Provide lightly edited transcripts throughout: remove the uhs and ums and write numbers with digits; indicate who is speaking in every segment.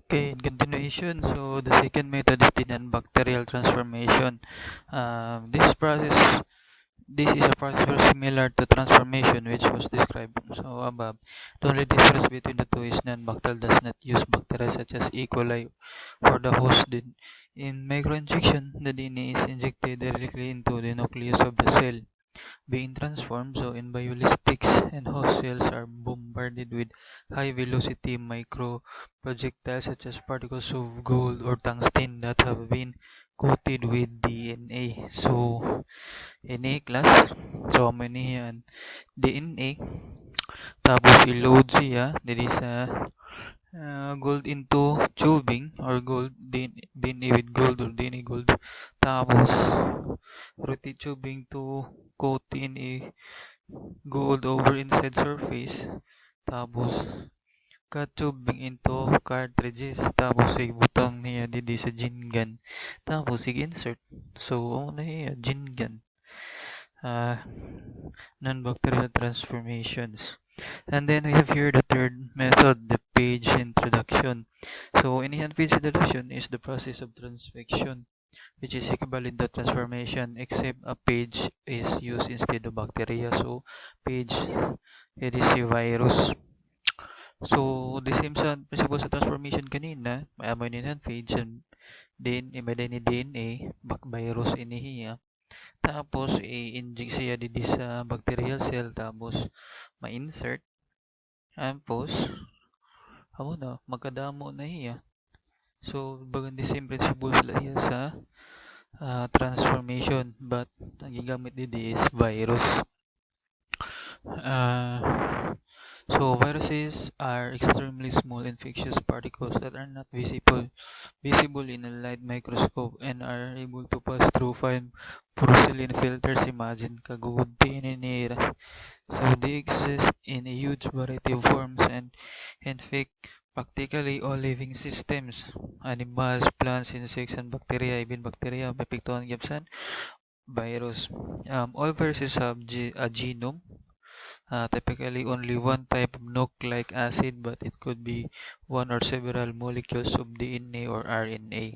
Speaker 1: Okay, in continuation, so the second method is the non-bacterial transformation. This is a process very similar to transformation, which was described so above. The only difference between the two is non-bacterial does not use bacteria such as E. coli for the host. In microinjection, the DNA is injected directly into the nucleus of the cell being transformed. So in biolistics, and host cells are bombarded with high velocity micro projectiles such as particles of gold or tungsten that have been coated with DNA. So DNA class, so many yan DNA, tapos i-load siya dili sa gold into tubing or gold DNA with gold or DNA gold, tapos rotate tubing to coat DNA gold over inside surface, tapos cut tubing into cartridges, tapos ibutang niya didi sa gin gun, tapos insert. So ano na niya gin gun, uh, non-bacterial transformations. And then we have here the third method, the page introduction. So in page introduction is the process of transfection, which is equivalent to transformation, except a page is used instead of bacteria. So page, it is a virus. So the same sa principle sa transformation kanina, may amino yan page and then imbeda ni DNA, virus inihiya. Tapos i-inject siya didi sa bacterial cell, tapos ma-insert. Tapos amo na magkadamo na hiya. So bagan the same principle sila hiya sa transformation, but ang gigamit didi is virus. So viruses are extremely small infectious particles that are not visible in a light microscope and are able to pass through fine porcelain filters. Imagine kagud tinira. So they exist in a huge variety of forms and infect practically all living systems. Animals, plants, insects, and bacteria, even bacteria, mapektuhan gyapsan virus. All viruses have a genome. Typically only one type of nucleic acid, but it could be one or several molecules of DNA or RNA,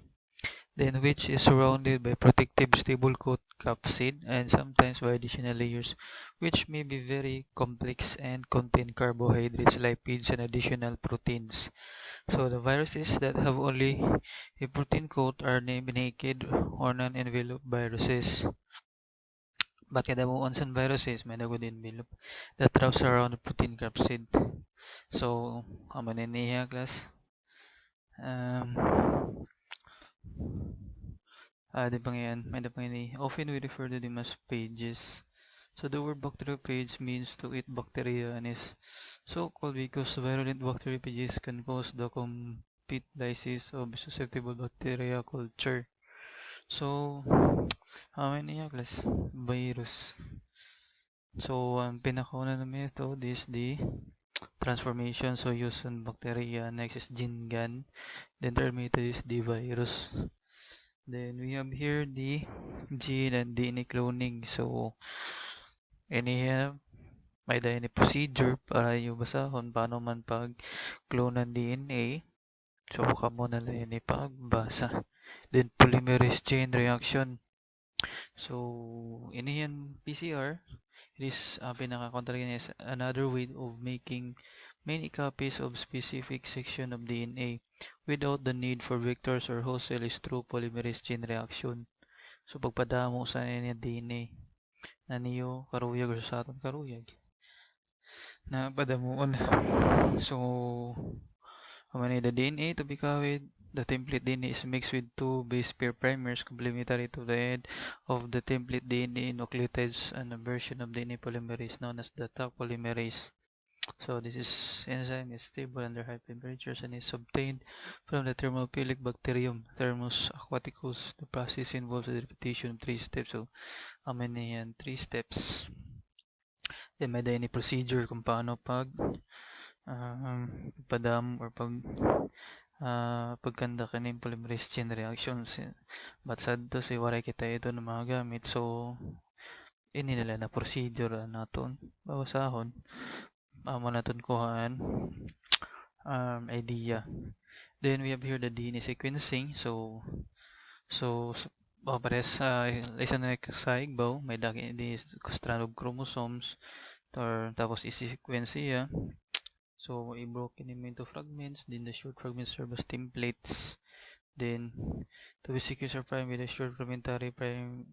Speaker 1: then which is surrounded by protective stable coat capsid and sometimes by additional layers, which may be very complex and contain carbohydrates, lipids, and additional proteins. So the viruses that have only a protein coat are named naked or non-enveloped viruses. But kada mo onsan viruses may nagod envelope that wraps around the protein capsid. So, amo na niya class. Um, di ba ngayon, may na ni often we refer to them as pages. So the word bacteriophage means to eat bacteria and is so called because virulent bacteriophages can cause the complete lysis of susceptible bacteria culture. So, niya class? Virus. So, ang pinakauna na method is the transformation. So, use on bacteria. Next is gene gun. Then, third method is the virus. Then, we have here the gene and DNA cloning. So, may dahil ni procedure para yung basahon paano man pag-clone ng DNA. So, kamo na lang ni pagbasa. Then, polymerase chain reaction. So, PCR. It is pinaka-contrarian is another way of making many copies of specific section of DNA without the need for vectors or host cells through polymerase chain reaction. So pagpadamo sa niya DNA na niyo karuyag or sa aton karuyag na padamuon. So the DNA to be copied, the template DNA is mixed with two base pair primers complementary to the end of the template DNA nucleotides and a version of DNA polymerase known as the Tau polymerase. So this enzyme is stable under high temperatures and is obtained from the thermophilic bacterium Thermus aquaticus. The process involves the repetition of 3 steps. So many yan 3 steps. Then may any procedure kung paano padam or pagkanda kaning polymerase chain reactions. But sad to si waray kita ito na mga gamit. So ini nila na procedure naton bawasahon amo naton kuhaan idea. Then we have here the DNA sequencing. So pares isa na sa igbaw, may daki di strand of chromosomes tapos isi-sequence siya. So i-broken into fragments, then the short fragments serve as templates. Then to be sequenced or prime with a short fragmentary prime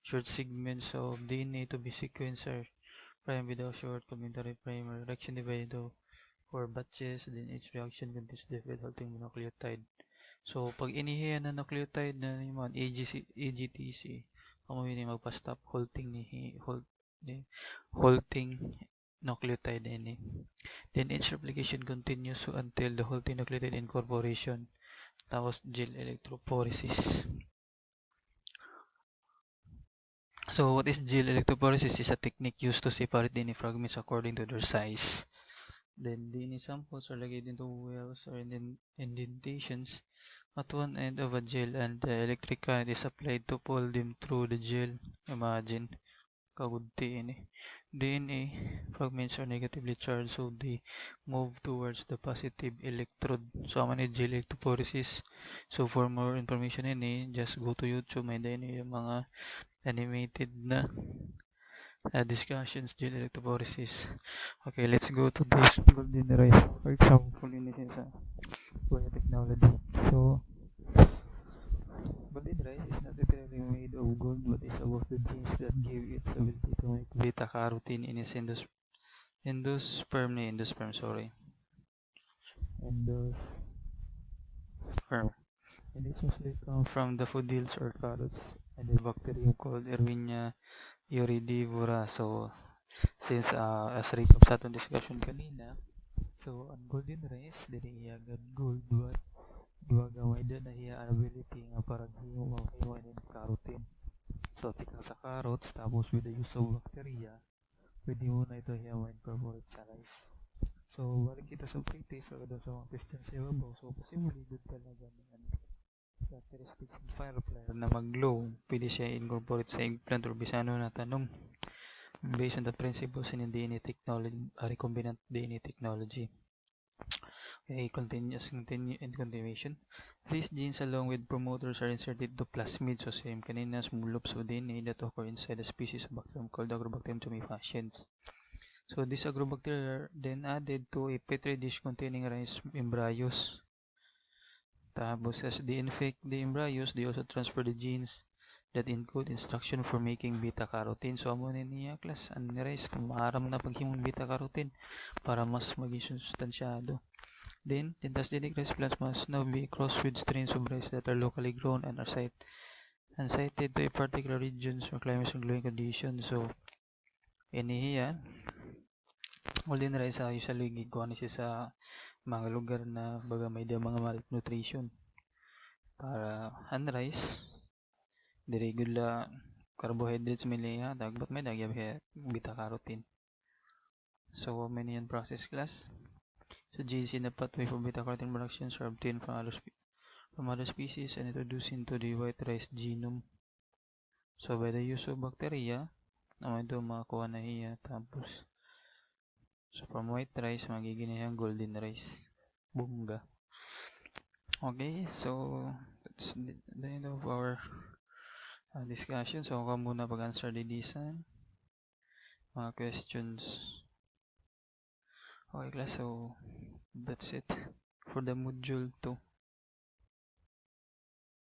Speaker 1: short segments of DNA to be sequenced or prime with a short fragmentary primer reaction divided into 4 batches, then each reaction contains different halting mononucleotide. So, pag inihiya na nucleotide na naman, AGTC, kamo yun yung magpa-stop halting nucleotide ini. Then each replication continues until the halting nucleotide incorporation. Tapos gel electrophoresis. So, what is gel electrophoresis? Is a technique used to separate DNA fragments according to their size. Then DNA samples are located into wells or indentations at one end of a gel, and the electric current is applied to pull them through the gel. Imagine, kagudti ini. DNA fragments are negatively charged, so they move towards the positive electrode. So, aman gel electrophoresis. So, for more information ini, just go to YouTube. May DNA yung mga animated na discussions gel electrophoresis. Okay, let's go to this golden rice. For example, ini sa biotechnology. So, golden rice is not literally made of gold, but is about the genes that give its ability to make beta carotene in its endosperm. And it mostly comes from the daffodils or carrots and a bacterium called Erwinia euridivora. So, since as recap sa atong discussion kanina, so ang golden rice dili iya gold, but gamay din na iya ability nga parang himo din carotene. So, tika sa carrots, tapos with the use of bacteria, pwede mo na ito hiyaw incorporate sa rice. So, balik kita sa pre-taste o sa mga questions sa ibabaw. So, possibly good talaga ng characteristics ng firefly na mag-glow. Pwede siya incorporate sa eggplant or bisano na tanong based on the principles in DNA technology, recombinant DNA technology. Okay, continuation. These genes along with promoters are inserted to plasmids, so same kanina, small loops of DNA that occur inside a species of bacterium called Agrobacterium tumefaciens. So these agrobacteria are then added to a petri dish containing rice embryos. Tapos as they infect the embryos, they also transfer the genes that encode instruction for making beta-carotene. So amo niya class ang rice kung maaram na paghimong beta-carotene para mas maging sustansyado. Then transgenic rice plants must now be crossed with strains of rice that are locally grown and are cited to a particular regions or climates and growing conditions. So inihiya golden rice usually gikuha ni siya sa mga lugar na baga may mga malnutrition para ang rice diri gud la carbohydrates miliha dagbot may dagya beta carotene. So many yan process class. So genes in the pathway for beta carotene productions are obtained from other species and introduced into the white rice genome. So by the use of bacteria naman ito makakuha na hiya tapos so from white rice magiging na golden rice. Bunga. Okay, so that's the end of our discussion. So ako muna pag-answer didisan mga questions. Okay class, so that's it for the module 2.